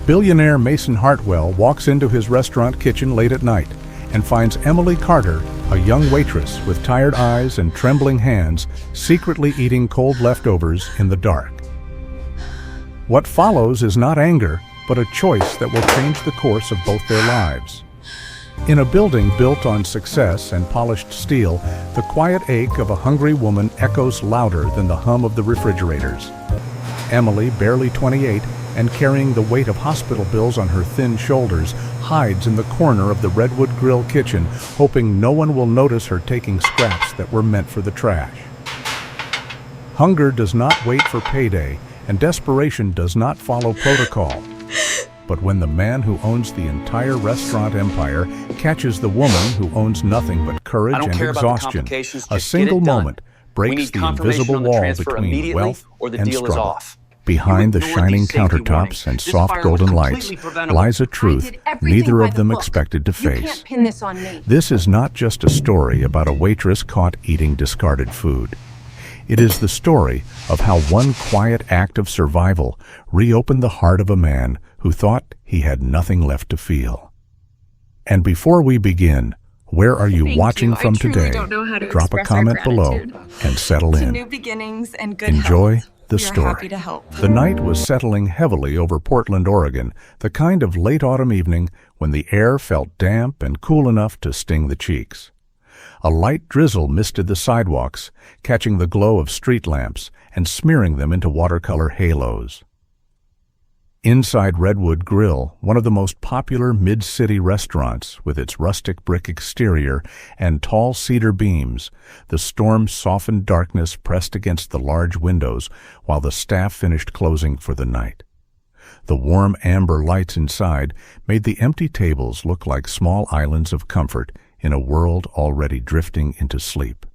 Billionaire Mason Hartwell walks into his restaurant kitchen late at night and finds Emily Carter, a young waitress with tired eyes and trembling hands, secretly eating cold leftovers in the dark. What follows is not anger, but a choice that will change the course of both their lives. In a building built on success and polished steel, the quiet ache of a hungry woman echoes louder than the hum of the refrigerators. Emily, barely 28, and carrying the weight of hospital bills on her thin shoulders, hides in the corner of the Redwood Grill kitchen, hoping no one will notice her taking scraps that were meant for the trash. Hunger does not wait for payday, and desperation does not follow protocol. But when the man who owns the entire restaurant empire catches the woman who owns nothing but courage and exhaustion, a single moment breaks the invisible wall between wealth and struggle. Behind the shining countertops and soft golden lights lies a truth neither of them expected to face. This is not just a story about a waitress caught eating discarded food. It is the story of how one quiet act of survival reopened the heart of a man who thought he had nothing left to feel. And before we begin, where are you watching from today? Drop a comment below and settle in. New beginnings and good Enjoy health. the We are story. happy to help. The night was settling heavily over Portland, Oregon, the kind of late autumn evening when the air felt damp and cool enough to sting the cheeks. A light drizzle misted the sidewalks, catching the glow of street lamps and smearing them into watercolor halos. Inside Redwood Grill, one of the most popular mid-city restaurants with its rustic brick exterior and tall cedar beams, the storm-softened darkness pressed against the large windows while the staff finished closing for the night. The warm amber lights inside made the empty tables look like small islands of comfort in a world already drifting into sleep.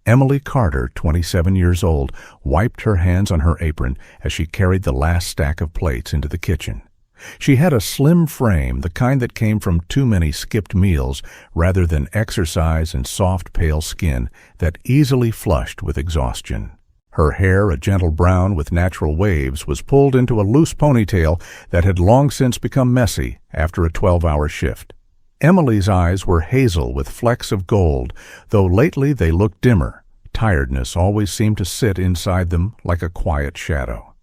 Emily Carter, 27 years old, wiped her hands on her apron as she carried the last stack of plates into the kitchen. She had a slim frame, the kind that came from too many skipped meals, rather than exercise and soft, pale skin that easily flushed with exhaustion. Her hair, a gentle brown with natural waves, was pulled into a loose ponytail that had long since become messy after a 12-hour shift. Emily's eyes were hazel with flecks of gold, though lately they looked dimmer. Tiredness always seemed to sit inside them like a quiet shadow.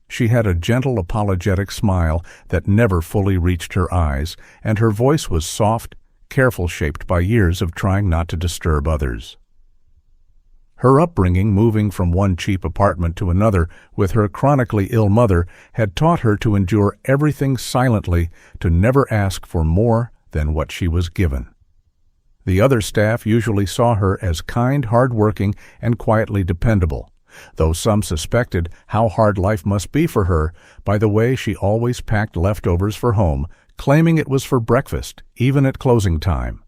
She had a gentle, apologetic smile that never fully reached her eyes, and her voice was soft, careful, shaped by years of trying not to disturb others. Her upbringing, moving from one cheap apartment to another with her chronically ill mother, had taught her to endure everything silently, to never ask for more than what she was given. The other staff usually saw her as kind, hard-working, and quietly dependable, though some suspected how hard life must be for her by the way she always packed leftovers for home, claiming it was for breakfast, even at closing time.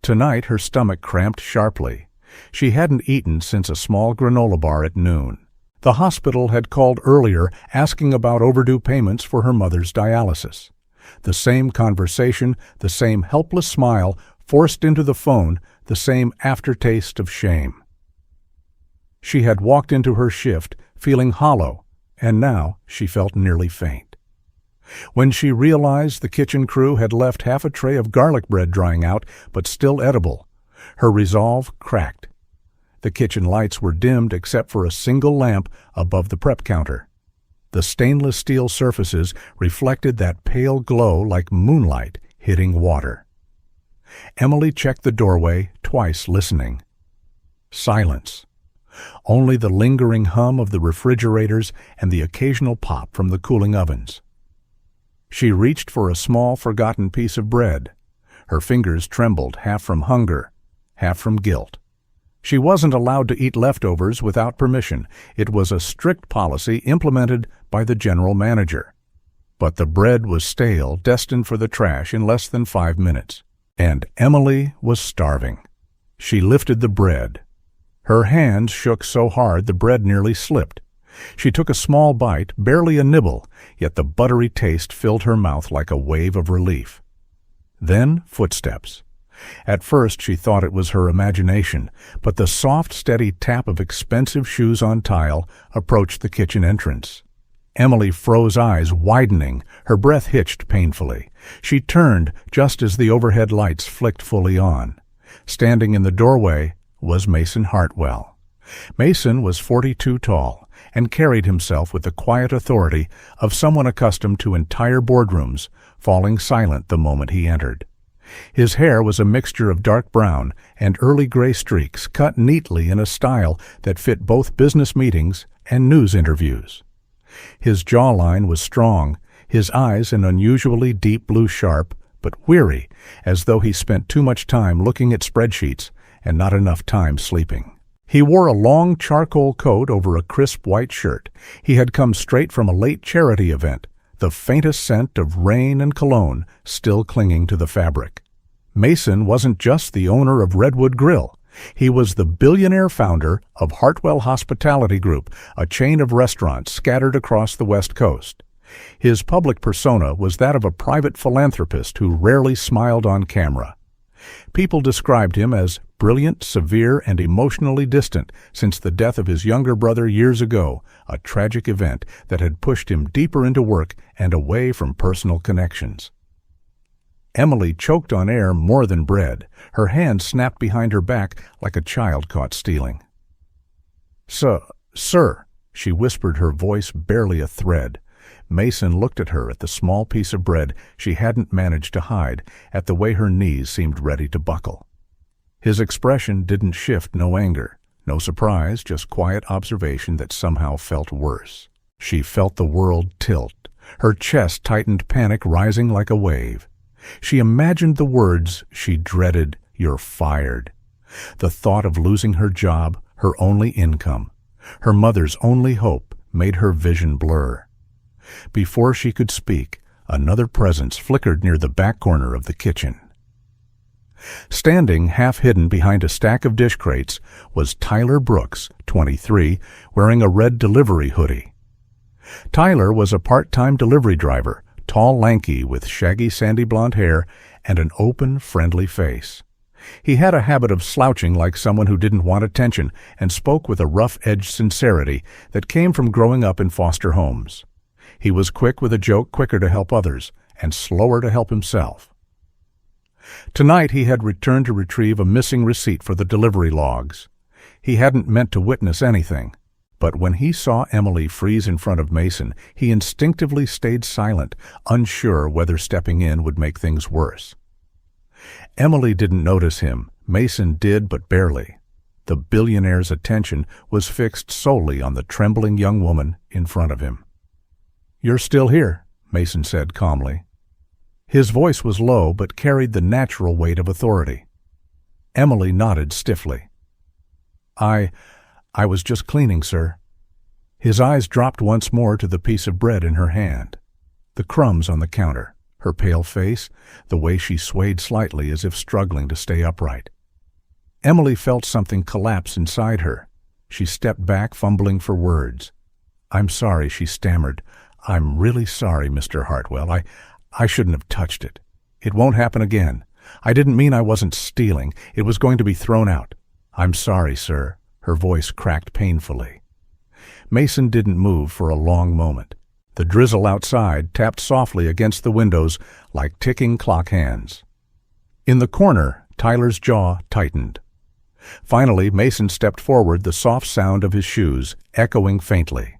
Tonight her stomach cramped sharply. She hadn't eaten since a small granola bar at noon. The hospital had called earlier asking about overdue payments for her mother's dialysis. The same conversation, the same helpless smile forced into the phone, the same aftertaste of shame. She had walked into her shift feeling hollow, and now she felt nearly faint. When she realized the kitchen crew had left half a tray of garlic bread drying out, but still edible, her resolve cracked. The kitchen lights were dimmed except for a single lamp above the prep counter. The stainless steel surfaces reflected that pale glow like moonlight hitting water. Emily checked the doorway, twice listening. Silence. Only the lingering hum of the refrigerators and the occasional pop from the cooling ovens. She reached for a small, forgotten piece of bread. Her fingers trembled, half from hunger, half from guilt. She wasn't allowed to eat leftovers without permission. It was a strict policy implemented by the general manager. But the bread was stale, destined for the trash in less than 5 minutes. And Emily was starving. She lifted the bread. Her hands shook so hard the bread nearly slipped. She took a small bite, barely a nibble, yet the buttery taste filled her mouth like a wave of relief. Then footsteps. At first she thought it was her imagination, but the soft, steady tap of expensive shoes on tile approached the kitchen entrance. Emily froze, eyes widening, her breath hitched painfully. She turned just as the overhead lights flicked fully on. Standing in the doorway was Mason Hartwell. Mason was 42 tall and carried himself with the quiet authority of someone accustomed to entire boardrooms, falling silent the moment he entered. His hair was a mixture of dark brown and early gray streaks cut neatly in a style that fit both business meetings and news interviews. His jawline was strong, his eyes an unusually deep blue sharp, but weary, as though he spent too much time looking at spreadsheets and not enough time sleeping. He wore a long charcoal coat over a crisp white shirt. He had come straight from a late charity event, the faintest scent of rain and cologne still clinging to the fabric. Mason wasn't just the owner of Redwood Grill. He was the billionaire founder of Hartwell Hospitality Group, a chain of restaurants scattered across the West Coast. His public persona was that of a private philanthropist who rarely smiled on camera. People described him as brilliant, severe, and emotionally distant since the death of his younger brother years ago, a tragic event that had pushed him deeper into work and away from personal connections. Emily choked on air more than bread. Her hand snapped behind her back like a child caught stealing. Sir, she whispered, her voice barely a thread. Mason looked at her, at the small piece of bread she hadn't managed to hide, at the way her knees seemed ready to buckle. His expression didn't shift, no anger, no surprise, just quiet observation that somehow felt worse. She felt the world tilt. Her chest tightened, panic rising like a wave. She imagined the words she dreaded, "You're fired." The thought of losing her job, her only income, her mother's only hope, made her vision blur. Before she could speak, another presence flickered near the back corner of the kitchen. Standing half-hidden behind a stack of dish crates was Tyler Brooks, 23, wearing a red delivery hoodie. Tyler was a part-time delivery driver, tall, lanky, with shaggy sandy blonde hair and an open, friendly face. He had a habit of slouching like someone who didn't want attention and spoke with a rough-edged sincerity that came from growing up in foster homes. He was quick with a joke, quicker to help others, and slower to help himself. Tonight he had returned to retrieve a missing receipt for the delivery logs. He hadn't meant to witness anything, but when he saw Emily freeze in front of Mason, he instinctively stayed silent, unsure whether stepping in would make things worse. Emily didn't notice him. Mason did, but barely. The billionaire's attention was fixed solely on the trembling young woman in front of him. "You're still here," Mason said calmly. His voice was low but carried the natural weight of authority. Emily nodded stiffly. I was just cleaning, sir." His eyes dropped once more to the piece of bread in her hand, the crumbs on the counter, her pale face, the way she swayed slightly as if struggling to stay upright. Emily felt something collapse inside her. She stepped back, fumbling for words. "I'm sorry," she stammered. "I'm really sorry, Mr. Hartwell. I shouldn't have touched it. It won't happen again. I didn't mean I wasn't stealing. It was going to be thrown out. I'm sorry, sir." Her voice cracked painfully. Mason didn't move for a long moment. The drizzle outside tapped softly against the windows like ticking clock hands. In the corner, Tyler's jaw tightened. Finally, Mason stepped forward, the soft sound of his shoes echoing faintly.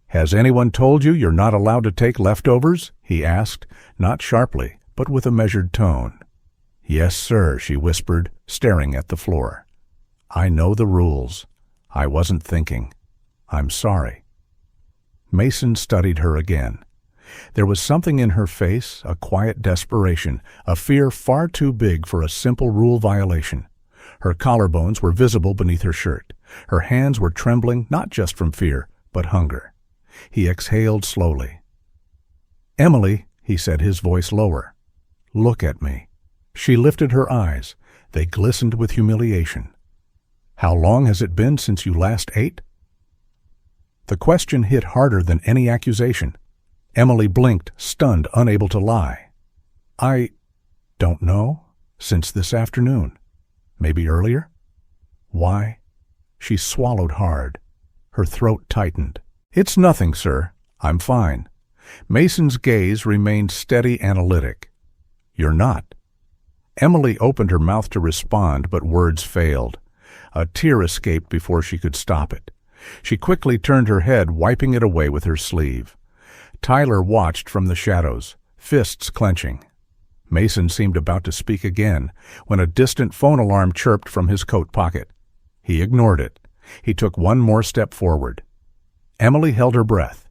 "Has anyone told you you're not allowed to take leftovers?" he asked, not sharply, but with a measured tone. "Yes, sir," she whispered, staring at the floor. "I know the rules. I wasn't thinking. I'm sorry." Mason studied her again. There was something in her face, a quiet desperation, a fear far too big for a simple rule violation. Her collarbones were visible beneath her shirt. Her hands were trembling, not just from fear, but hunger. He exhaled slowly. "Emily," he said, his voice lower, "look at me." She lifted her eyes. They glistened with humiliation. "How long has it been since you last ate?" The question hit harder than any accusation. Emily blinked, stunned, unable to lie. "I don't know. Since this afternoon. Maybe earlier." "Why?" She swallowed hard. Her throat tightened. "It's nothing, sir. I'm fine. Mason's gaze remained steady, analytic. You're not. Emily opened her mouth to respond, but words failed. A tear escaped before she could stop it. She quickly turned her head, wiping it away with her sleeve. Tyler watched from the shadows, fists clenching. Mason seemed about to speak again when a distant phone alarm chirped from his coat pocket. He ignored it. He took one more step forward. Emily held her breath.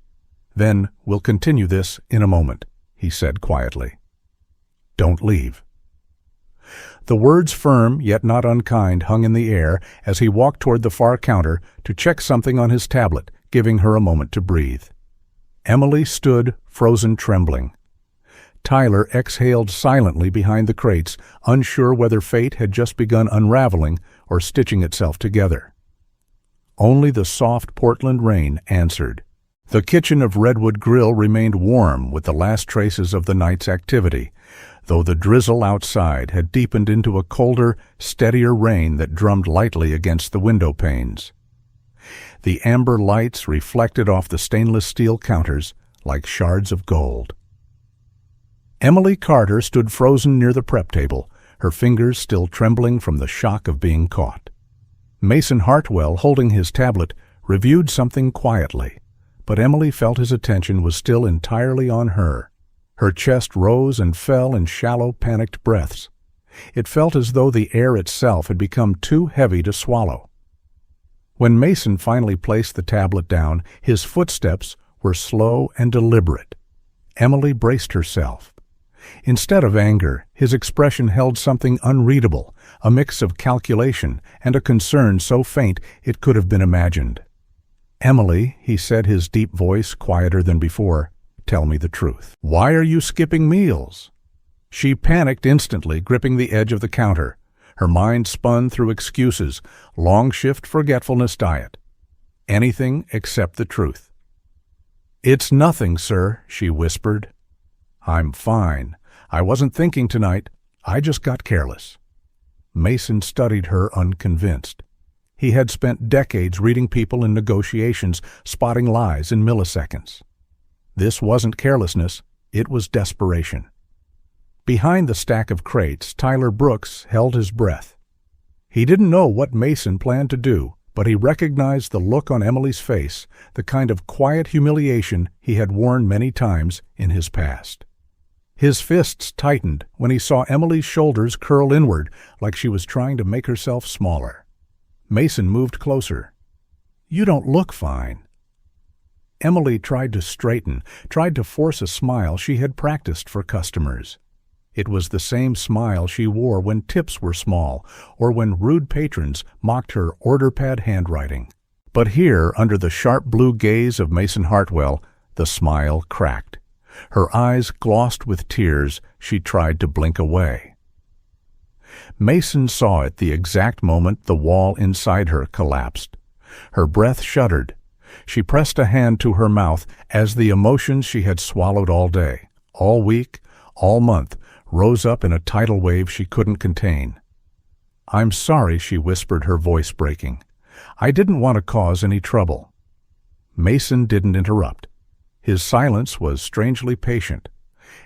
Then, we'll continue this in a moment, he said quietly. Don't leave. The words, firm yet not unkind, hung in the air as he walked toward the far counter to check something on his tablet, giving her a moment to breathe. Emily stood, frozen, trembling. Tyler exhaled silently behind the crates, unsure whether fate had just begun unraveling or stitching itself together. Only the soft Portland rain answered. The kitchen of Redwood Grill remained warm with the last traces of the night's activity, though the drizzle outside had deepened into a colder, steadier rain that drummed lightly against the window panes. The amber lights reflected off the stainless steel counters like shards of gold. Emily Carter stood frozen near the prep table, her fingers still trembling from the shock of being caught. Mason Hartwell, holding his tablet, reviewed something quietly, but Emily felt his attention was still entirely on her. Her chest rose and fell in shallow, panicked breaths. It felt as though the air itself had become too heavy to swallow. When Mason finally placed the tablet down, his footsteps were slow and deliberate. Emily braced herself. Instead of anger, his expression held something unreadable, a mix of calculation and a concern so faint it could have been imagined. Emily, he said, his deep voice quieter than before, tell me the truth. Why are you skipping meals? She panicked instantly, gripping the edge of the counter. Her mind spun through excuses, long shift forgetfulness diet. Anything except the truth. It's nothing, sir, she whispered. I'm fine. I wasn't thinking tonight. I just got careless. Mason studied her, unconvinced. He had spent decades reading people in negotiations, spotting lies in milliseconds. This wasn't carelessness, it was desperation. Behind the stack of crates, Tyler Brooks held his breath. He didn't know what Mason planned to do, but he recognized the look on Emily's face, the kind of quiet humiliation he had worn many times in his past. His fists tightened when he saw Emily's shoulders curl inward like she was trying to make herself smaller. Mason moved closer. You don't look fine. Emily tried to straighten, tried to force a smile she had practiced for customers. It was the same smile she wore when tips were small or when rude patrons mocked her order pad handwriting. But here, under the sharp blue gaze of Mason Hartwell, the smile cracked. Her eyes glossed with tears. She tried to blink away. Mason saw at the exact moment the wall inside her collapsed. Her breath shuddered. She pressed a hand to her mouth as the emotions she had swallowed all day, all week, all month, rose up in a tidal wave she couldn't contain. I'm sorry, she whispered, her voice breaking. I didn't want to cause any trouble. Mason didn't interrupt. His silence was strangely patient.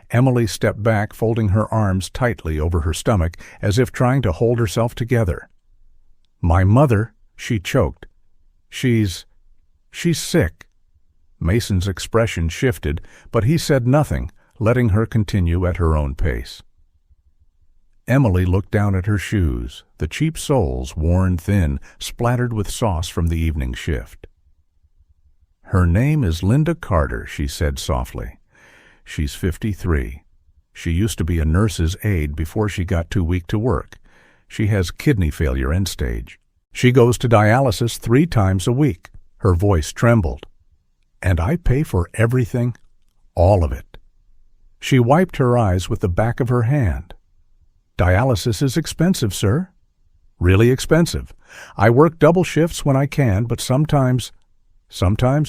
Emily stepped back, folding her arms tightly over her stomach as if trying to hold herself together. My mother, she choked. She's sick. Mason's expression shifted, but he said nothing, letting her continue at her own pace. Emily looked down at her shoes, the cheap soles worn thin, splattered with sauce from the evening shift. Her name is Linda Carter, she said softly. She's 53. She used to be a nurse's aide before she got too weak to work. She has kidney failure end stage. She goes to dialysis 3 times a week. Her voice trembled. And I pay for everything, all of it. She wiped her eyes with the back of her hand. Dialysis is expensive, sir. Really expensive. I work double shifts when I can, but sometimes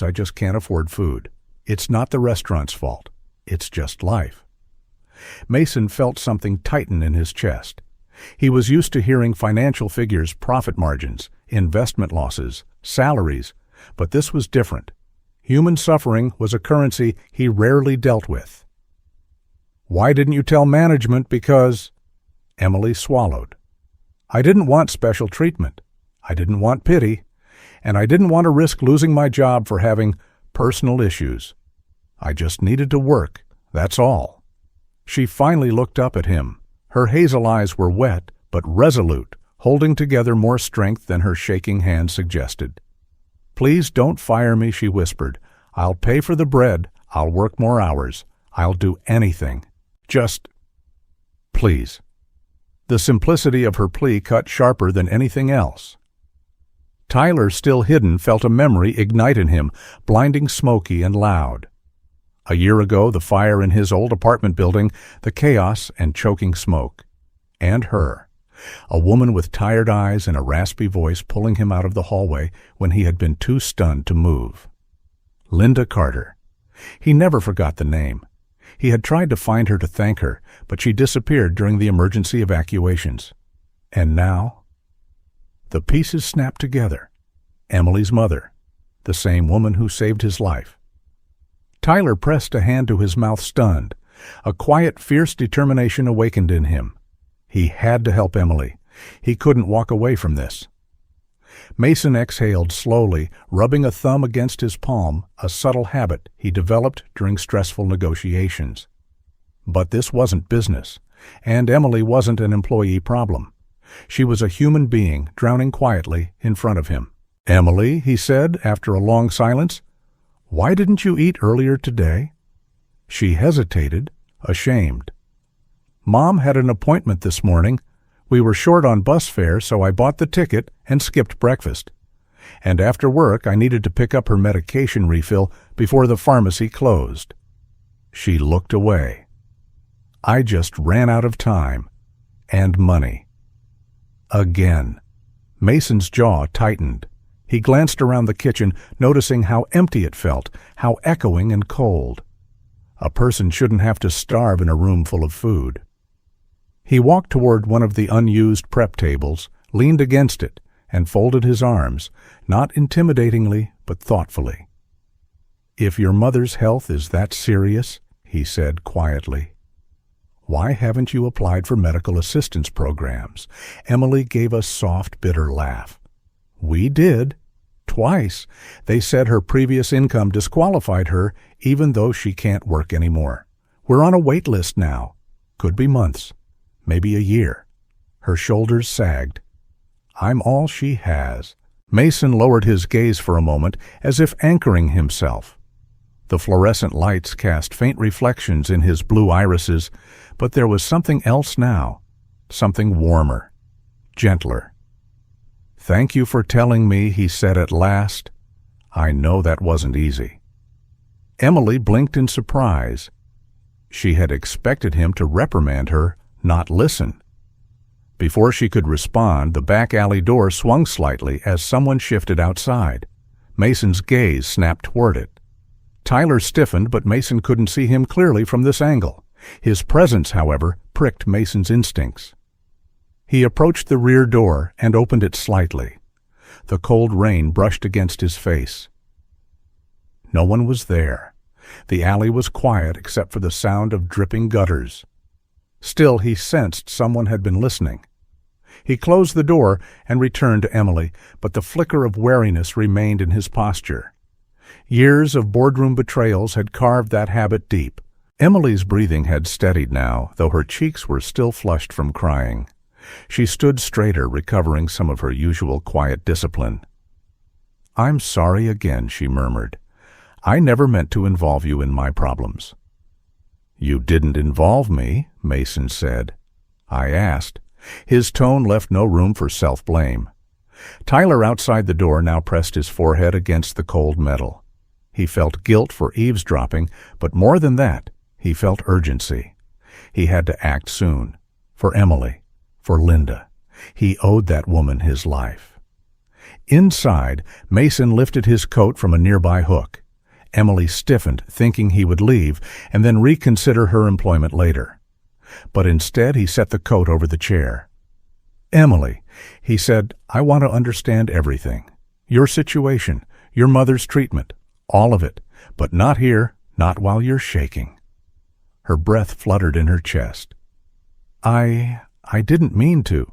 I just can't afford food. It's not the restaurant's fault. It's just life. Mason felt something tighten in his chest. He was used to hearing financial figures, profit margins, investment losses, salaries, but this was different. Human suffering was a currency he rarely dealt with. "Why didn't you tell management? Because—" Emily swallowed. "I didn't want special treatment. I didn't want pity. And I didn't want to risk losing my job for having personal issues. I just needed to work, that's all." She finally looked up at him. Her hazel eyes were wet but resolute, holding together more strength than her shaking hand suggested. "Please don't fire me," she whispered. "I'll pay for the bread. I'll work more hours. I'll do anything. Just, please." The simplicity of her plea cut sharper than anything else. Tyler, still hidden, felt a memory ignite in him, blinding, smoky, and loud. A year ago, the fire in his old apartment building, the chaos and choking smoke. And her. A woman with tired eyes and a raspy voice pulling him out of the hallway when he had been too stunned to move. Linda Carter. He never forgot the name. He had tried to find her to thank her, but she disappeared during the emergency evacuations. And now? The pieces snapped together. Emily's mother, the same woman who saved his life. Tyler pressed a hand to his mouth, stunned. A quiet, fierce determination awakened in him. He had to help Emily. He couldn't walk away from this. Mason exhaled slowly, rubbing a thumb against his palm, a subtle habit he developed during stressful negotiations. But this wasn't business, and Emily wasn't an employee problem. She was a human being drowning quietly in front of him. "Emily," he said after a long silence, "why didn't you eat earlier today?" She hesitated, ashamed. "Mom had an appointment this morning. We were short on bus fare, so I bought the ticket and skipped breakfast. And after work, I needed to pick up her medication refill before the pharmacy closed." She looked away. "I just ran out of time. And money." Again. Mason's jaw tightened. He glanced around the kitchen, noticing how empty it felt, how echoing and cold. A person shouldn't have to starve in a room full of food. He walked toward one of the unused prep tables, leaned against it, and folded his arms, not intimidatingly but thoughtfully. "If your mother's health is that serious," he said quietly, "why haven't you applied for medical assistance programs?" Emily gave a soft, bitter laugh. "We did. Twice. They said her previous income disqualified her, even though she can't work anymore. We're on a wait list now. Could be months. Maybe a year." Her shoulders sagged. "I'm all she has." Mason lowered his gaze for a moment, as if anchoring himself. The fluorescent lights cast faint reflections in his blue irises, but there was something else now, something warmer, gentler. "Thank you for telling me," he said at last. "I know that wasn't easy." Emily blinked in surprise. She had expected him to reprimand her, not listen. Before she could respond, the back alley door swung slightly as someone shifted outside. Mason's gaze snapped toward it. Tyler stiffened, but Mason couldn't see him clearly from this angle. His presence, however, pricked Mason's instincts. He approached the rear door and opened it slightly. The cold rain brushed against his face. No one was there. The alley was quiet except for the sound of dripping gutters. Still, he sensed someone had been listening. He closed the door and returned to Emily, but the flicker of wariness remained in his posture. Years of boardroom betrayals had carved that habit deep. Emily's breathing had steadied now, though her cheeks were still flushed from crying. She stood straighter, recovering some of her usual quiet discipline. "I'm sorry again," she murmured. "I never meant to involve you in my problems." "You didn't involve me," Mason said. "I asked." His tone left no room for self-blame. Tyler outside the door now pressed his forehead against the cold metal. He felt guilt for eavesdropping, but more than that, he felt urgency. He had to act soon. For Emily. For Linda. He owed that woman his life. Inside, Mason lifted his coat from a nearby hook. Emily stiffened, thinking he would leave, and then reconsider her employment later. But instead he set the coat over the chair. "Emily," he said, "I want to understand everything. Your situation, your mother's treatment, All of it, but not here, not while you're shaking. Her breath fluttered in her chest. I didn't mean to.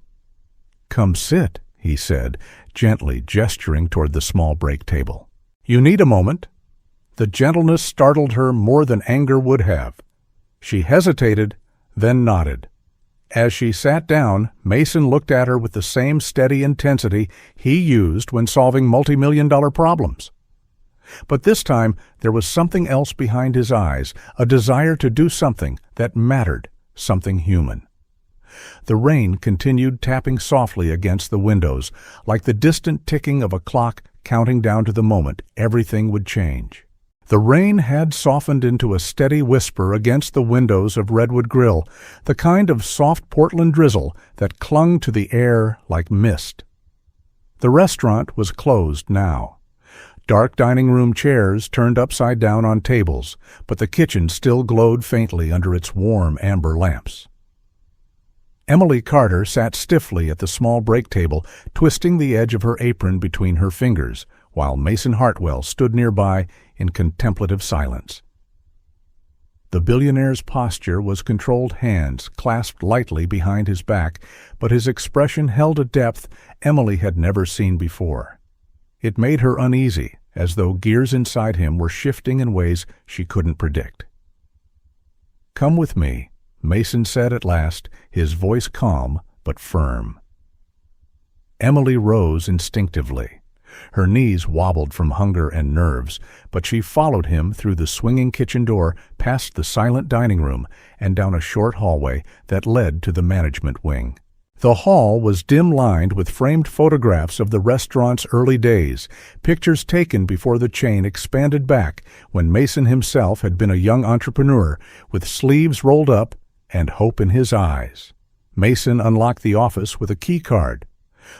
Come sit, he said, gently gesturing toward the small break table. You need a moment. The gentleness startled her more than anger would have. She hesitated, then nodded. As she sat down, Mason looked at her with the same steady intensity he used when solving multi-million-dollar problems. But this time there was something else behind his eyes, a desire to do something that mattered, something human. The rain continued tapping softly against the windows, like the distant ticking of a clock counting down to the moment everything would change. The rain had softened into a steady whisper against the windows of Redwood Grill, the kind of soft Portland drizzle that clung to the air like mist. The restaurant was closed now. Dark dining room chairs turned upside down on tables, but the kitchen still glowed faintly under its warm amber lamps. Emily Carter sat stiffly at the small break table, twisting the edge of her apron between her fingers, while Mason Hartwell stood nearby in contemplative silence. The billionaire's posture was controlled hands clasped lightly behind his back, but his expression held a depth Emily had never seen before. It made her uneasy, as though gears inside him were shifting in ways she couldn't predict. "Come with me," Mason said at last, his voice calm but firm. Emily rose instinctively. Her knees wobbled from hunger and nerves, but she followed him through the swinging kitchen door, past the silent dining room, and down a short hallway that led to the management wing. The hall was dim-lined with framed photographs of the restaurant's early days, pictures taken before the chain expanded back when Mason himself had been a young entrepreneur with sleeves rolled up and hope in his eyes. Mason unlocked the office with a key card.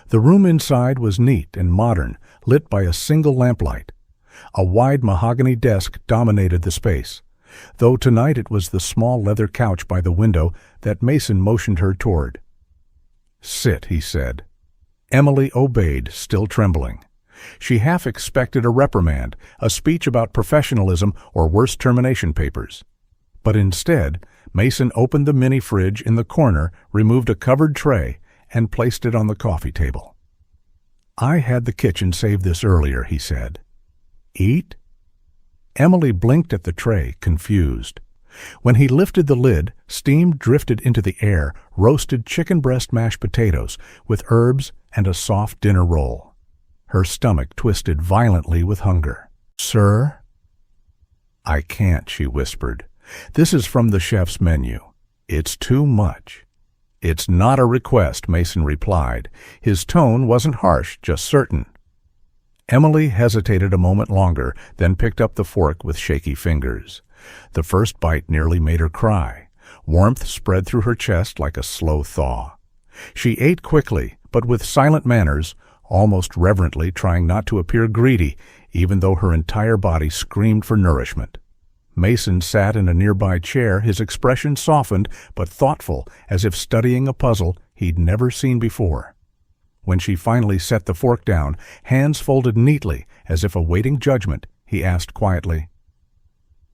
The room inside was neat and modern, lit by a single lamplight. A wide mahogany desk dominated the space, though tonight it was the small leather couch by the window that Mason motioned her toward. "Sit," he said. Emily obeyed, still trembling. She half expected a reprimand, a speech about professionalism, or worse, termination papers. But instead, Mason opened the mini fridge in the corner, removed a covered tray, and placed it on the coffee table. "I had the kitchen save this earlier," he said. "Eat?" Emily blinked at the tray, confused. When he lifted the lid, steam drifted into the air, roasted chicken breast mashed potatoes with herbs and a soft dinner roll. Her stomach twisted violently with hunger. "Sir?" "I can't," she whispered. "This is from the chef's menu. It's too much." "It's not a request," Mason replied. His tone wasn't harsh, just certain. Emily hesitated a moment longer, then picked up the fork with shaky fingers. The first bite nearly made her cry. Warmth spread through her chest like a slow thaw. She ate quickly, but with silent manners, almost reverently, trying not to appear greedy, even though her entire body screamed for nourishment. Mason sat in a nearby chair, his expression softened but thoughtful, as if studying a puzzle he'd never seen before. When she finally set the fork down, hands folded neatly as if awaiting judgment, he asked quietly,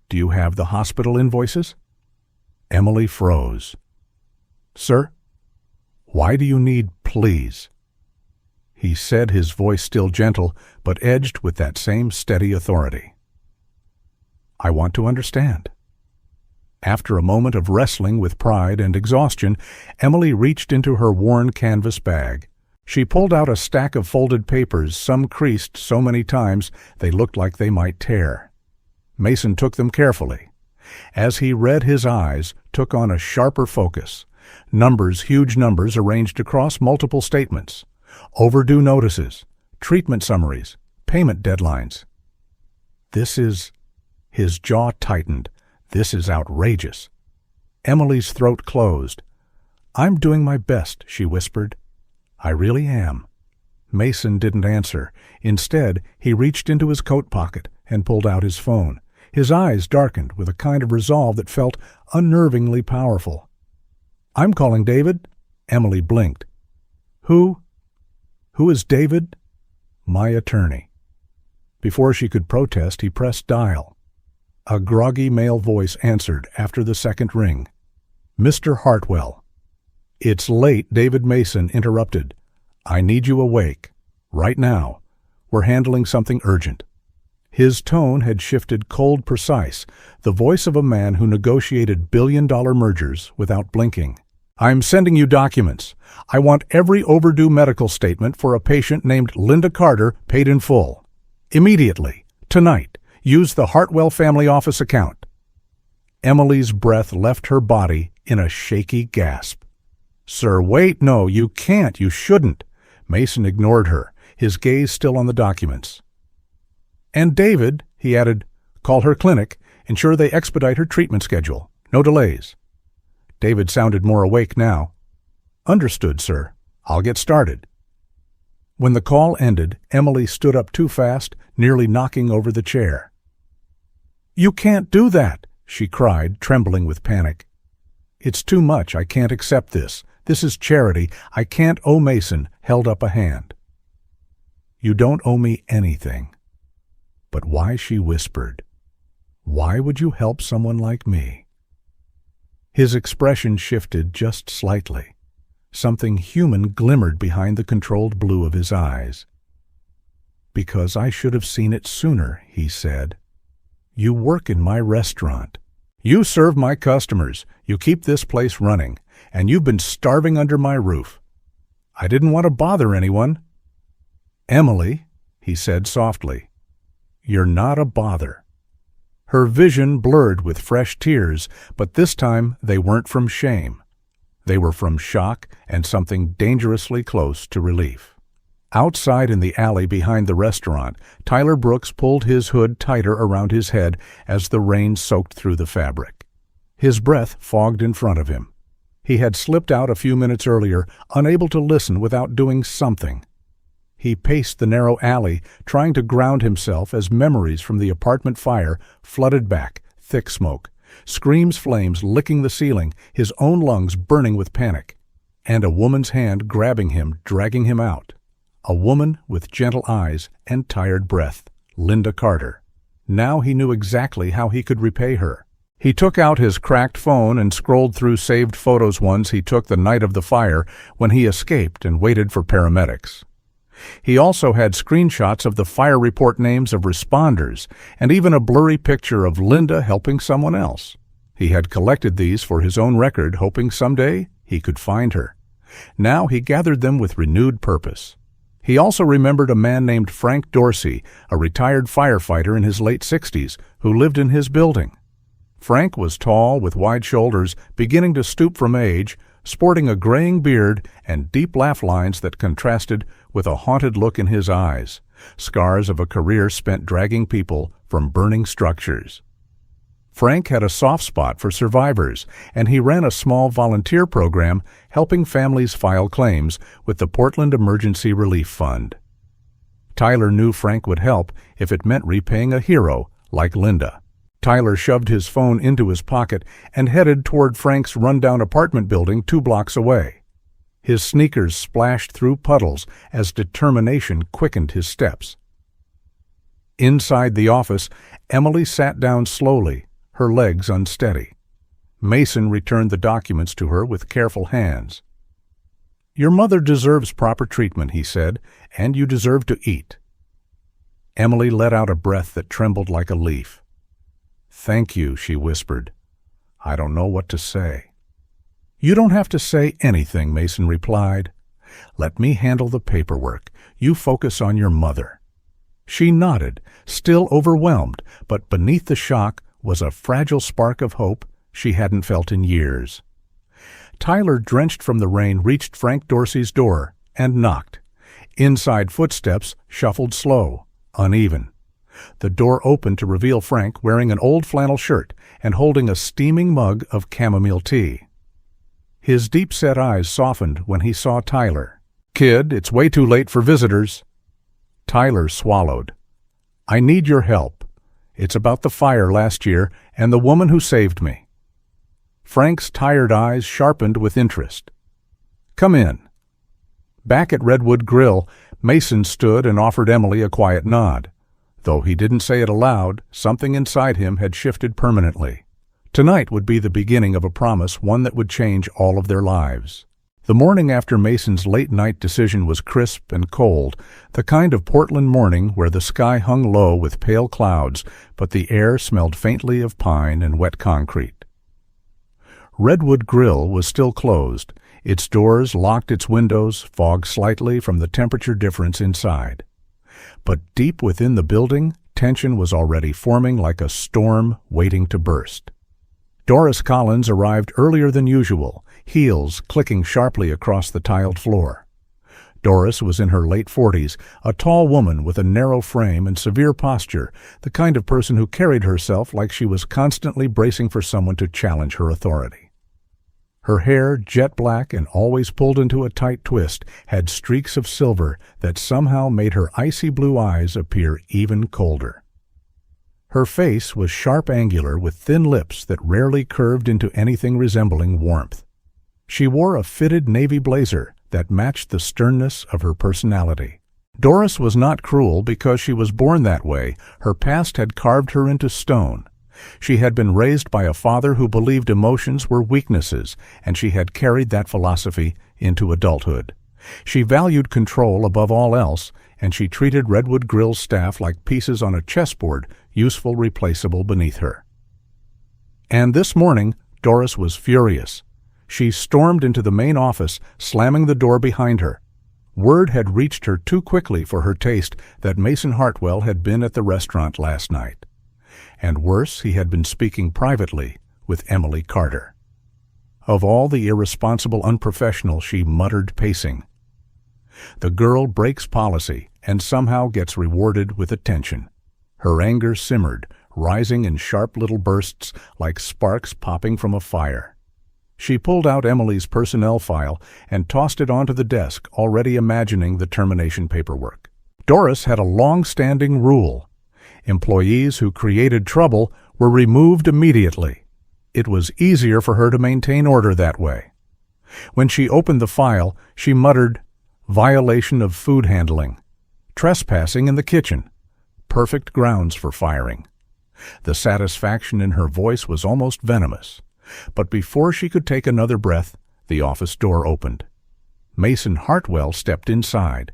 "Do you have the hospital invoices?" Emily froze. "Sir? Why do you need please?" He said, his voice still gentle, but edged with that same steady authority. "I want to understand." After a moment of wrestling with pride and exhaustion, Emily reached into her worn canvas bag. She pulled out a stack of folded papers, some creased so many times they looked like they might tear. Mason took them carefully. As he read, his eyes took on a sharper focus. Numbers, huge numbers arranged across multiple statements. Overdue notices, treatment summaries, payment deadlines. This is... His jaw tightened. This is outrageous. Emily's throat closed. "I'm doing my best," she whispered. "I really am." Mason didn't answer. Instead, he reached into his coat pocket and pulled out his phone. His eyes darkened with a kind of resolve that felt unnervingly powerful. "I'm calling David." Emily blinked. Who is David?" "My attorney." Before she could protest, he pressed dial. A groggy male voice answered after the second ring. "Mr. Hartwell." "It's late," David Mason interrupted. "I need you awake. Right now. We're handling something urgent." His tone had shifted cold precise, the voice of a man who negotiated billion-dollar mergers without blinking. "I'm sending you documents. I want every overdue medical statement for a patient named Linda Carter paid in full. Immediately. Tonight. Use the Hartwell family office account." Emily's breath left her body in a shaky gasp. "Sir, wait, no, you can't, you shouldn't." Mason ignored her, his gaze still on the documents. "And David," he added, "call her clinic, ensure they expedite her treatment schedule. No delays." David sounded more awake now. "Understood, sir. I'll get started." When the call ended, Emily stood up too fast, nearly knocking over the chair. "You can't do that," she cried, trembling with panic. "It's too much. I can't accept this. This is charity. I can't." Mason held up a hand. "You don't owe me anything." But why, she whispered. "Why would you help someone like me?" His expression shifted just slightly. Something human glimmered behind the controlled blue of his eyes. "Because I should have seen it sooner," he said. "You work in my restaurant. You serve my customers. You keep this place running. And you've been starving under my roof. I didn't want to bother anyone." "Emily," he said softly, "you're not a bother." Her vision blurred with fresh tears, but this time they weren't from shame. They were from shock and something dangerously close to relief. Outside in the alley behind the restaurant, Tyler Brooks pulled his hood tighter around his head as the rain soaked through the fabric. His breath fogged in front of him. He had slipped out a few minutes earlier, unable to listen without doing something. He paced the narrow alley, trying to ground himself as memories from the apartment fire flooded back, thick smoke, screams, flames licking the ceiling, his own lungs burning with panic, and a woman's hand grabbing him, dragging him out. A woman with gentle eyes and tired breath, Linda Carter. Now he knew exactly how he could repay her. He took out his cracked phone and scrolled through saved photos ones he took the night of the fire when he escaped and waited for paramedics. He also had screenshots of the fire report names of responders and even a blurry picture of Linda helping someone else. He had collected these for his own record, hoping someday he could find her. Now he gathered them with renewed purpose. He also remembered a man named Frank Dorsey, a retired firefighter in his late 60s, who lived in his building. Frank was tall, with wide shoulders, beginning to stoop from age, sporting a graying beard and deep laugh lines that contrasted with a haunted look in his eyes, scars of a career spent dragging people from burning structures. Frank had a soft spot for survivors, and he ran a small volunteer program helping families file claims with the Portland Emergency Relief Fund. Tyler knew Frank would help if it meant repaying a hero like Linda. Tyler shoved his phone into his pocket and headed toward Frank's rundown apartment building 2 blocks away. His sneakers splashed through puddles as determination quickened his steps. Inside the office, Emily sat down slowly, her legs unsteady. Mason returned the documents to her with careful hands. "Your mother deserves proper treatment," he said, "and you deserve to eat." Emily let out a breath that trembled like a leaf. "Thank you," she whispered. "I don't know what to say." "You don't have to say anything," Mason replied. "Let me handle the paperwork. You focus on your mother." She nodded, still overwhelmed, but beneath the shock was a fragile spark of hope she hadn't felt in years. Tyler, drenched from the rain, reached Frank Dorsey's door and knocked. Inside footsteps shuffled slow, uneven. The door opened to reveal Frank wearing an old flannel shirt and holding a steaming mug of chamomile tea. His deep-set eyes softened when he saw Tyler. "Kid, it's way too late for visitors." Tyler swallowed. "I need your help. It's about the fire last year and the woman who saved me." Frank's tired eyes sharpened with interest. "Come in." Back at Redwood Grill, Mason stood and offered Emily a quiet nod. Though he didn't say it aloud, something inside him had shifted permanently. Tonight would be the beginning of a promise, one that would change all of their lives. The morning after Mason's late-night decision was crisp and cold, the kind of Portland morning where the sky hung low with pale clouds, but the air smelled faintly of pine and wet concrete. Redwood Grill was still closed. Its doors locked, its windows fogged slightly from the temperature difference inside. But deep within the building, tension was already forming like a storm waiting to burst. Doris Collins arrived earlier than usual, heels clicking sharply across the tiled floor. Doris was in her late 40s, a tall woman with a narrow frame and severe posture, the kind of person who carried herself like she was constantly bracing for someone to challenge her authority. Her hair, jet black and always pulled into a tight twist, had streaks of silver that somehow made her icy blue eyes appear even colder. Her face was sharp, angular, with thin lips that rarely curved into anything resembling warmth. She wore a fitted navy blazer that matched the sternness of her personality. Doris was not cruel because she was born that way. Her past had carved her into stone. She had been raised by a father who believed emotions were weaknesses, and she had carried that philosophy into adulthood. She valued control above all else, and she treated Redwood Grill's staff like pieces on a chessboard, useful, replaceable beneath her. And this morning, Doris was furious. She stormed into the main office, slamming the door behind her. Word had reached her too quickly for her taste that Mason Hartwell had been at the restaurant last night. And worse, he had been speaking privately with Emily Carter. Of all the irresponsible unprofessional, she muttered, pacing. The girl breaks policy and somehow gets rewarded with attention. Her anger simmered, rising in sharp little bursts like sparks popping from a fire. She pulled out Emily's personnel file and tossed it onto the desk, already imagining the termination paperwork. Doris had a long-standing rule. Employees who created trouble were removed immediately. It was easier for her to maintain order that way. When she opened the file, she muttered, "Violation of food handling. Trespassing in the kitchen. Perfect grounds for firing." The satisfaction in her voice was almost venomous. But before she could take another breath, the office door opened. Mason Hartwell stepped inside.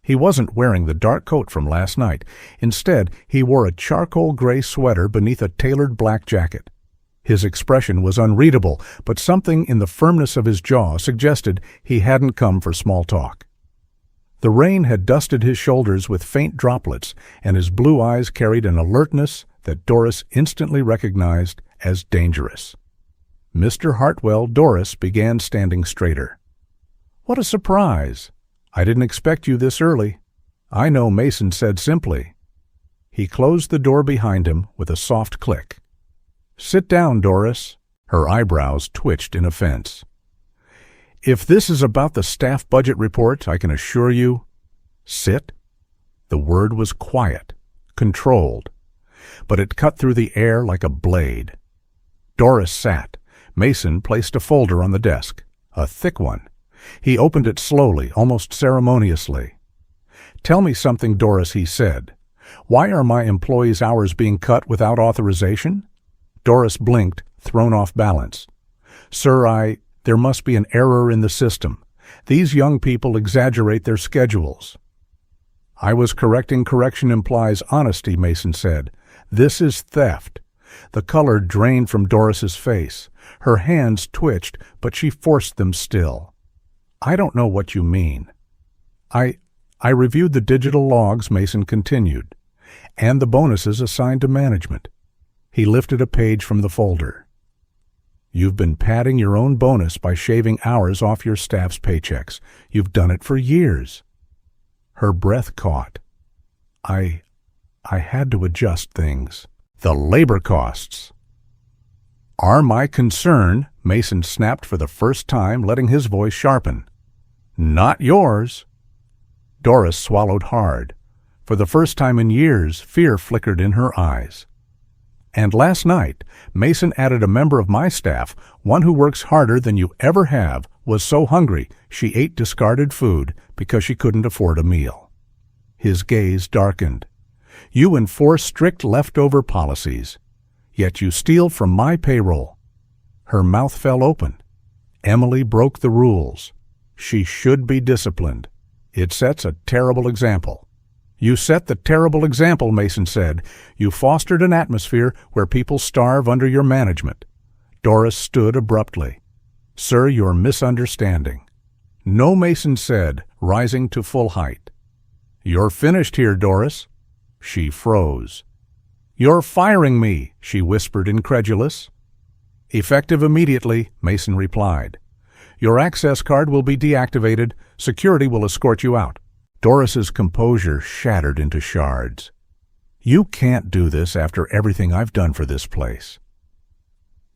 He wasn't wearing the dark coat from last night. Instead, he wore a charcoal gray sweater beneath a tailored black jacket. His expression was unreadable, but something in the firmness of his jaw suggested he hadn't come for small talk. The rain had dusted his shoulders with faint droplets, and his blue eyes carried an alertness that Doris instantly recognized as dangerous. Mr. Hartwell, Doris began standing straighter. "What a surprise! I didn't expect you this early." "I know," Mason said simply. He closed the door behind him with a soft click. "Sit down, Doris." Her eyebrows twitched in offense. "If this is about the staff budget report, I can assure you—" "Sit?" The word was quiet, controlled, but it cut through the air like a blade. Doris sat. Mason placed a folder on the desk, a thick one. He opened it slowly, almost ceremoniously. "Tell me something, Doris," he said. "Why are my employees' hours being cut without authorization?" Doris blinked, thrown off balance. "Sir, there must be an error in the system. These young people exaggerate their schedules." "I was correcting. Correction implies honesty," Mason said. "This is theft." The color drained from Doris's face. Her hands twitched, but she forced them still. "I don't know what you mean." I reviewed the digital logs," Mason continued, "and the bonuses assigned to management." He lifted a page from the folder. "You've been padding your own bonus by shaving hours off your staff's paychecks. You've done it for years." Her breath caught. I had to adjust things. The labor costs are my concern," Mason snapped for the first time, letting his voice sharpen. "Not yours." Doris swallowed hard. For the first time in years, fear flickered in her eyes. "And last night, Mason added a member of my staff, one who works harder than you ever have, was so hungry she ate discarded food because she couldn't afford a meal." His gaze darkened. You enforce strict leftover policies, yet you steal from my payroll." Her mouth fell open. Emily broke the rules. She should be disciplined. It sets a terrible example. "You set the terrible example," Mason said. "You fostered an atmosphere where people starve under your management." Doris stood abruptly. "Sir, you're misunderstanding." "No," Mason said, rising to full height. "You're finished here, Doris." She froze. "You're firing me," she whispered, incredulous. "Effective immediately," Mason replied. "Your access card will be deactivated. Security will escort you out." Doris's composure shattered into shards. "You can't do this after everything I've done for this place."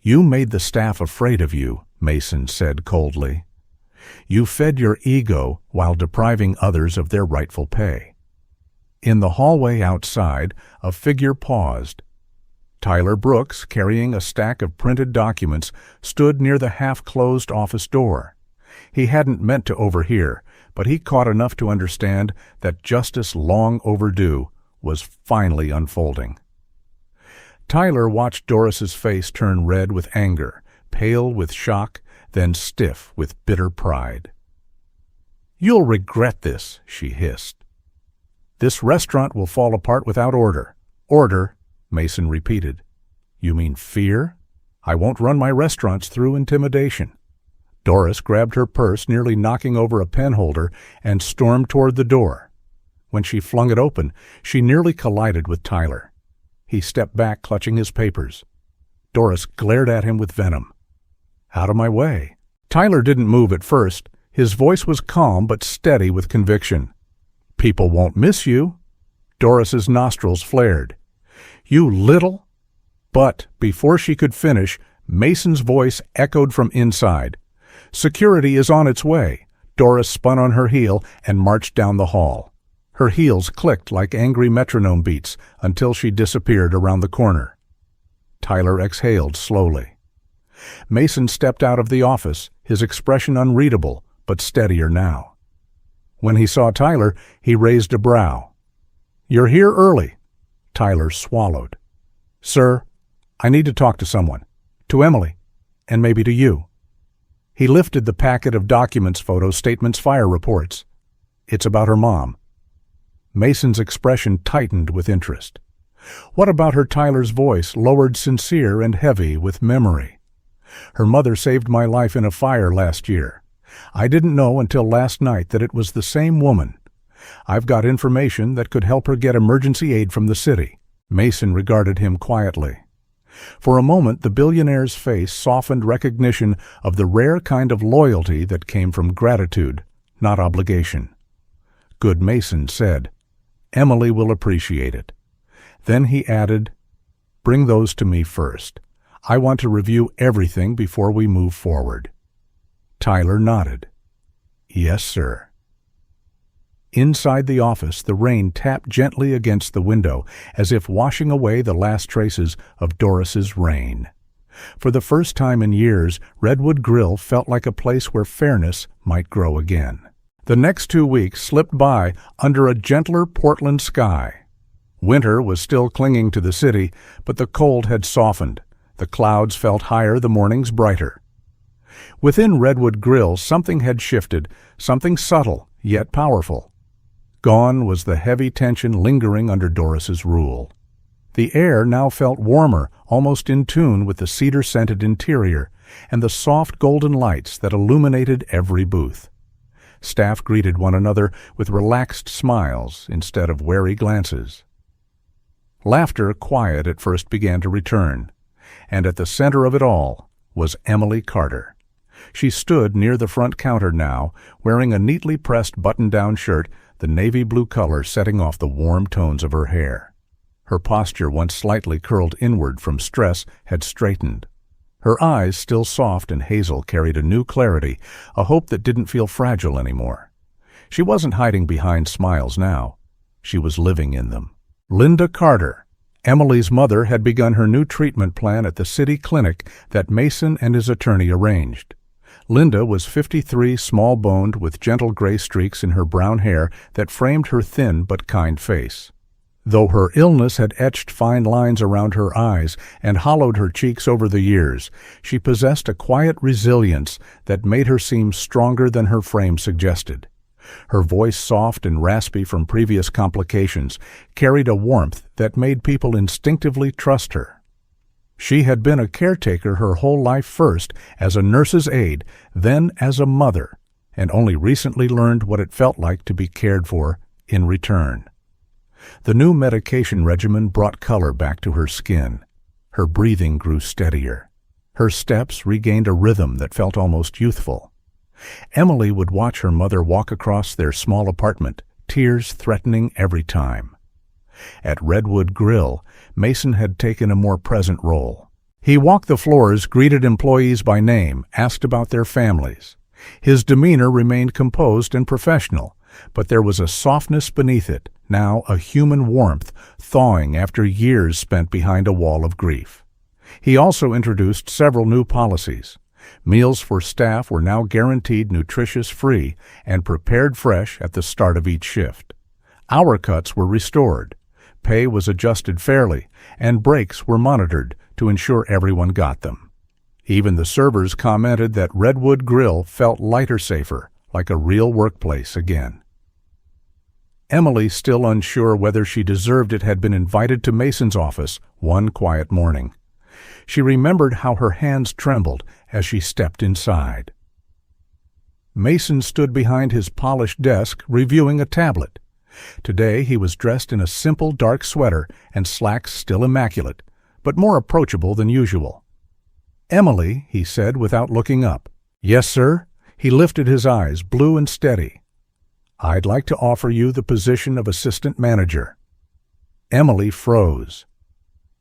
"You made the staff afraid of you," Mason said coldly. "You fed your ego while depriving others of their rightful pay." In the hallway outside, a figure paused. Tyler Brooks, carrying a stack of printed documents, stood near the half-closed office door. He hadn't meant to overhear, but he caught enough to understand that justice long overdue was finally unfolding. Tyler watched Doris's face turn red with anger, pale with shock, then stiff with bitter pride. "You'll regret this," she hissed. "This restaurant will fall apart without order." "Order," Mason repeated. "You mean fear? I won't run my restaurants through intimidation." Doris grabbed her purse, nearly knocking over a penholder, and stormed toward the door. When she flung it open, she nearly collided with Tyler. He stepped back, clutching his papers. Doris glared at him with venom. "Out of my way." Tyler didn't move at first. His voice was calm but steady with conviction. "People won't miss you." Doris's nostrils flared. "You little—" But before she could finish, Mason's voice echoed from inside. "Security is on its way." Doris spun on her heel and marched down the hall. Her heels clicked like angry metronome beats until she disappeared around the corner. Tyler exhaled slowly. Mason stepped out of the office, his expression unreadable, but steadier now. When he saw Tyler, he raised a brow. "You're here early." Tyler swallowed. "Sir, I need to talk to someone. To Emily, and maybe to you." He lifted the packet of documents, photos, statements, fire reports. "It's about her mom." Mason's expression tightened with interest. What about her? Tyler's voice lowered, sincere and heavy with memory. "Her mother saved my life in a fire last year. I didn't know until last night that it was the same woman. I've got information that could help her get emergency aid from the city." Mason regarded him quietly. For a moment, the billionaire's face softened recognition of the rare kind of loyalty that came from gratitude, not obligation. "Good," Mason said. "Emily will appreciate it." Then he added, "Bring those to me first. I want to review everything before we move forward." Tyler nodded. "Yes, sir." Inside the office, the rain tapped gently against the window, as if washing away the last traces of Doris's reign. For the first time in years, Redwood Grill felt like a place where fairness might grow again. The next 2 weeks slipped by under a gentler Portland sky. Winter was still clinging to the city, but the cold had softened. The clouds felt higher, the mornings brighter. Within Redwood Grill, something had shifted, something subtle yet powerful. Gone was the heavy tension lingering under Doris's rule. The air now felt warmer, almost in tune with the cedar-scented interior and the soft golden lights that illuminated every booth. Staff greeted one another with relaxed smiles instead of wary glances. Laughter, quiet at first, began to return, and at the center of it all was Emily Carter. She stood near the front counter now, wearing a neatly pressed button-down shirt, the navy blue color setting off the warm tones of her hair. Her posture, once slightly curled inward from stress, had straightened. Her eyes, still soft and hazel, carried a new clarity, a hope that didn't feel fragile anymore. She wasn't hiding behind smiles now. She was living in them. Linda Carter, Emily's mother, had begun her new treatment plan at the city clinic that Mason and his attorney arranged. Linda was 53, small-boned, with gentle gray streaks in her brown hair that framed her thin but kind face. Though her illness had etched fine lines around her eyes and hollowed her cheeks over the years, she possessed a quiet resilience that made her seem stronger than her frame suggested. Her voice, soft and raspy from previous complications, carried a warmth that made people instinctively trust her. She had been a caretaker her whole life, first as a nurse's aide, then as a mother, and only recently learned what it felt like to be cared for in return. The new medication regimen brought color back to her skin. Her breathing grew steadier. Her steps regained a rhythm that felt almost youthful. Emily would watch her mother walk across their small apartment, tears threatening every time. At Redwood Grill, Mason had taken a more present role. He walked the floors, greeted employees by name, asked about their families. His demeanor remained composed and professional, but there was a softness beneath it, now a human warmth, thawing after years spent behind a wall of grief. He also introduced several new policies. Meals for staff were now guaranteed nutritious-free and prepared fresh at the start of each shift. Hour cuts were restored. Pay was adjusted fairly, and breaks were monitored to ensure everyone got them. Even the servers commented that Redwood Grill felt lighter, safer, like a real workplace again. Emily, still unsure whether she deserved it, had been invited to Mason's office one quiet morning. She remembered how her hands trembled as she stepped inside. Mason stood behind his polished desk, reviewing a tablet. Today he was dressed in a simple dark sweater and slacks still immaculate, but more approachable than usual. "Emily," he said without looking up. "Yes, sir?" He lifted his eyes, blue and steady. "I'd like to offer you the position of assistant manager." Emily froze.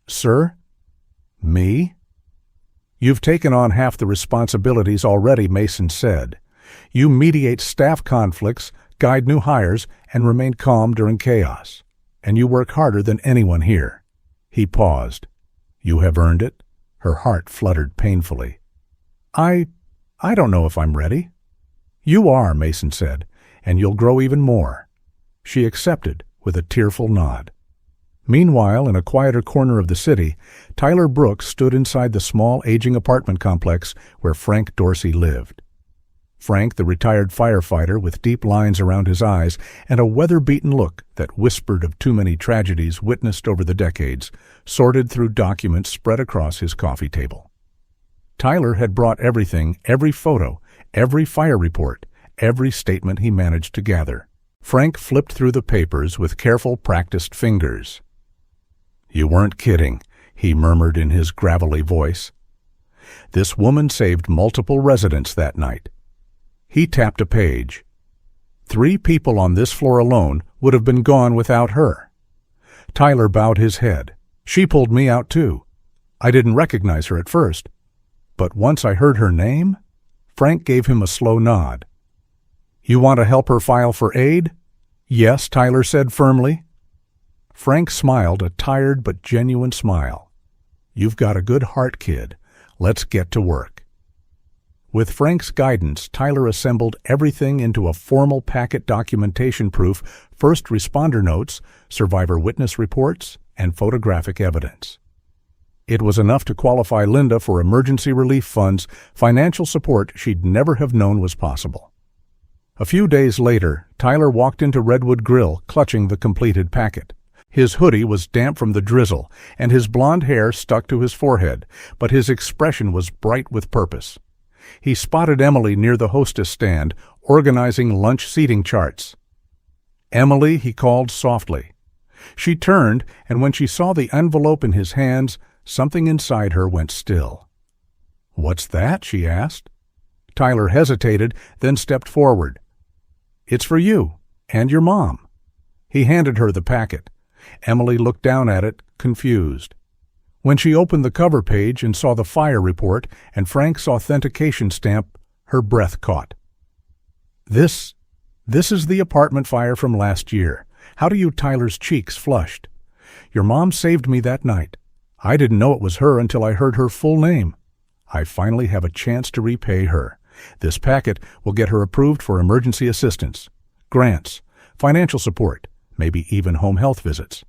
"Sir? Me?" "You've taken on half the responsibilities already," Mason said. "You mediate staff conflicts, guide new hires, and remain calm during chaos. And you work harder than anyone here." He paused. "You have earned it?" Her heart fluttered painfully. I don't know if I'm ready." "You are," Mason said, "and you'll grow even more." She accepted with a tearful nod. Meanwhile, in a quieter corner of the city, Tyler Brooks stood inside the small, aging apartment complex where Frank Dorsey lived. Frank, the retired firefighter with deep lines around his eyes and a weather-beaten look that whispered of too many tragedies witnessed over the decades, sorted through documents spread across his coffee table. Tyler had brought everything, every photo, every fire report, every statement he managed to gather. Frank flipped through the papers with careful, practiced fingers. "You weren't kidding," he murmured in his gravelly voice. "This woman saved multiple residents that night." He tapped a page. 3 people on this floor alone would have been gone without her. Tyler bowed his head. "She pulled me out too. I didn't recognize her at first. But once I heard her name..." Frank gave him a slow nod. "You want to help her file for aid?" "Yes," Tyler said firmly. Frank smiled, a tired but genuine smile. "You've got a good heart, kid. Let's get to work." With Frank's guidance, Tyler assembled everything into a formal packet documentation proof, first responder notes, survivor witness reports, and photographic evidence. It was enough to qualify Linda for emergency relief funds, financial support she'd never have known was possible. A few days later, Tyler walked into Redwood Grill, clutching the completed packet. His hoodie was damp from the drizzle, and his blonde hair stuck to his forehead, but his expression was bright with purpose. He spotted Emily near the hostess stand, organizing lunch seating charts. "Emily," he called softly. She turned, and when she saw the envelope in his hands, something inside her went still. "What's that?" she asked. Tyler hesitated, then stepped forward. "It's for you, and your mom." He handed her the packet. Emily looked down at it, confused. When she opened the cover page and saw the fire report and Frank's authentication stamp, her breath caught. This is the apartment fire from last year. How do you?" Tyler's cheeks flushed. "Your mom saved me that night. I didn't know it was her until I heard her full name. I finally have a chance to repay her. This packet will get her approved for emergency assistance, grants, financial support, maybe even home health visits.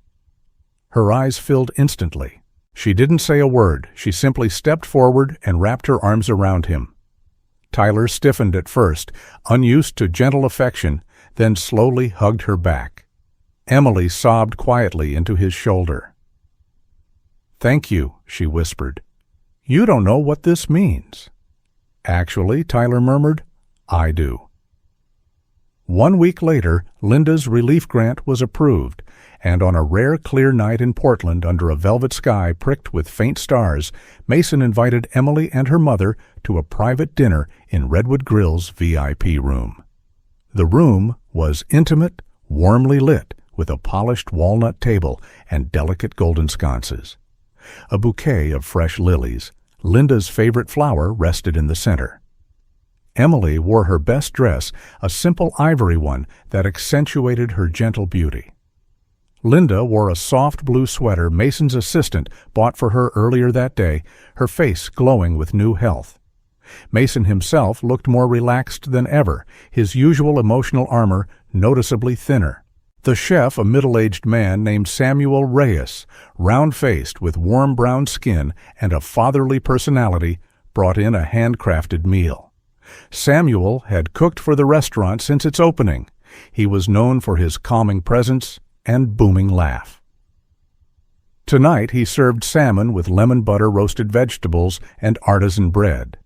Her eyes filled instantly. She didn't say a word. She simply stepped forward and wrapped her arms around him. Tyler stiffened at first, unused to gentle affection, then slowly hugged her back. Emily sobbed quietly into his shoulder. "Thank you," she whispered. "You don't know what this means." "Actually," Tyler murmured, "I do." 1 week later, Linda's relief grant was approved, and on a rare clear night in Portland under a velvet sky pricked with faint stars, Mason invited Emily and her mother to a private dinner in Redwood Grill's VIP room. The room was intimate, warmly lit, with a polished walnut table and delicate golden sconces. A bouquet of fresh lilies, Linda's favorite flower, rested in the center. Emily wore her best dress, a simple ivory one that accentuated her gentle beauty. Linda wore a soft blue sweater Mason's assistant bought for her earlier that day, her face glowing with new health. Mason himself looked more relaxed than ever, his usual emotional armor noticeably thinner. The chef, a middle-aged man named Samuel Reyes, round-faced with warm brown skin and a fatherly personality, brought in a handcrafted meal. Samuel had cooked for the restaurant since its opening. He was known for his calming presence and booming laugh. Tonight he served salmon with lemon butter roasted vegetables and artisan bread.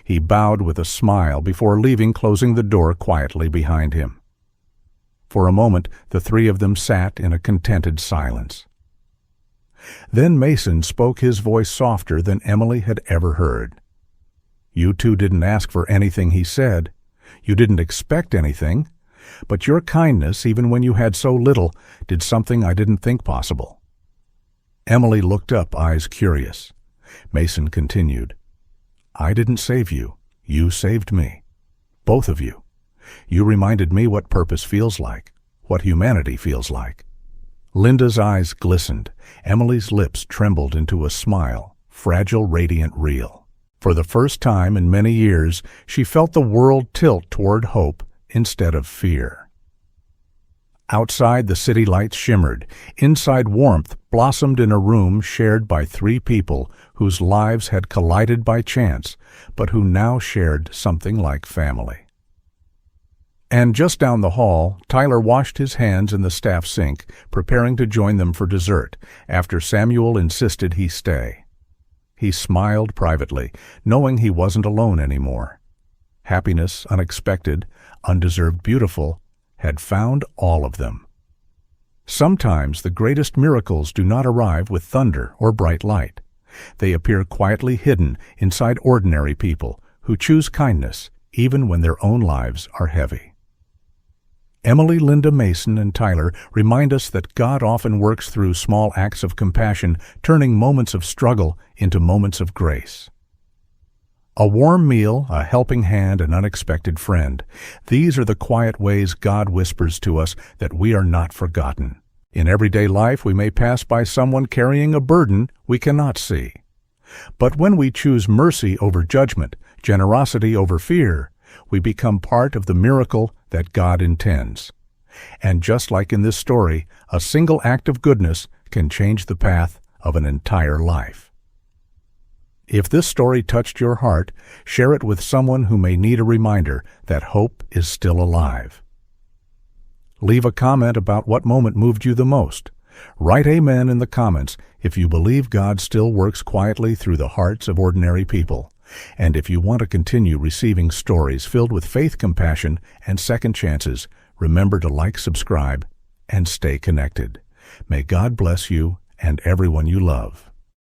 He bowed with a smile before leaving, closing the door quietly behind him. For a moment, the three of them sat in a contented silence. Then Mason spoke, his voice softer than Emily had ever heard. "You two didn't ask for anything," he said. "You didn't expect anything. But your kindness, even when you had so little, did something I didn't think possible." Emily looked up, eyes curious. Mason continued, "I didn't save you. You saved me. Both of you. You reminded me what purpose feels like, what humanity feels like." Linda's eyes glistened. Emily's lips trembled into a smile, fragile, radiant, real. For the first time in many years, she felt the world tilt toward hope instead of fear. Outside, the city lights shimmered. Inside, warmth blossomed in a room shared by three people whose lives had collided by chance, but who now shared something like family. And just down the hall, Tyler washed his hands in the staff sink, preparing to join them for dessert, after Samuel insisted he stay. He smiled privately, knowing he wasn't alone anymore. Happiness, unexpected, undeserved, beautiful, had found all of them. Sometimes the greatest miracles do not arrive with thunder or bright light. They appear quietly hidden inside ordinary people who choose kindness even when their own lives are heavy. Emily, Linda, Mason, and Tyler remind us that God often works through small acts of compassion, turning moments of struggle into moments of grace. A warm meal, a helping hand, an unexpected friend. These are the quiet ways God whispers to us that we are not forgotten. In everyday life, we may pass by someone carrying a burden we cannot see. But when we choose mercy over judgment, generosity over fear, we become part of the miracle that God intends. And just like in this story, a single act of goodness can change the path of an entire life. If this story touched your heart, share it with someone who may need a reminder that hope is still alive. Leave a comment about what moment moved you the most. Write Amen in the comments if you believe God still works quietly through the hearts of ordinary people. And if you want to continue receiving stories filled with faith, compassion, and second chances, remember to like, subscribe, and stay connected. May God bless you and everyone you love.